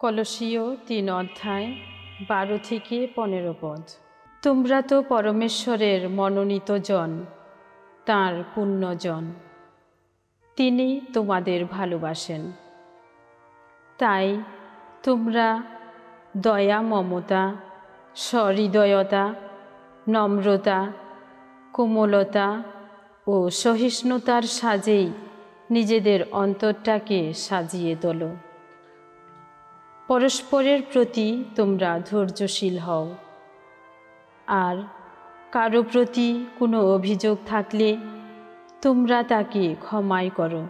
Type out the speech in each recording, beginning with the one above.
কলসীয় ৩ অধ্যায় ১২ থেকে ১৫ পদ। তোমরা তো পরমেশ্বরের মনোনীত জন, তাঁর পুণ্যজন। তিনি তোমাদের ভালোবাসেন। তাই তোমরা দয়া, মমতা, সহৃদয়তা, নম্রতা, কোমলতা ও সহিষ্ণুতার সাজেই নিজেদের অন্তরটাকে সাজিয়ে তোলো। পরস্পরের প্রতি তোমরা ধৈর্যশীল হও। আর কারো প্রতি কোনো অভিযোগ থাকলে তোমরা তাকে ক্ষমাই করো।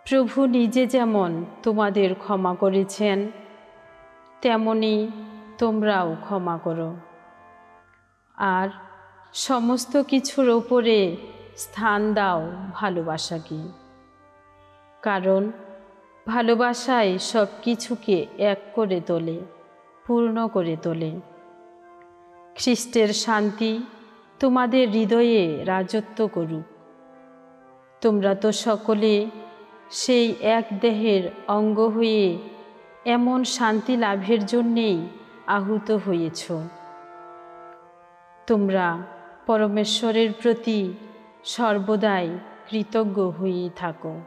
প্রভু নিজে যেমন তোমাদের ক্ষমা করেছেন, তেমনি তোমরাও ক্ষমা করো। আর সমস্ত কিছুর ওপরে স্থান দাও ভালোবাসাকে, কারণ ভালোবাসাই সব কিছুকে এক করে তোলে, পূর্ণ করে তোলে। খ্রিস্টের শান্তি তোমাদের হৃদয়ে রাজত্ব করুক। তোমরা তো সকলে সেই এক দেহের অঙ্গ হয়ে এমন শান্তি লাভের জন্যেই আহুত হয়েছ। তোমরা পরমেশ্বরের প্রতি সর্বদাই কৃতজ্ঞ হয়ে থাকো।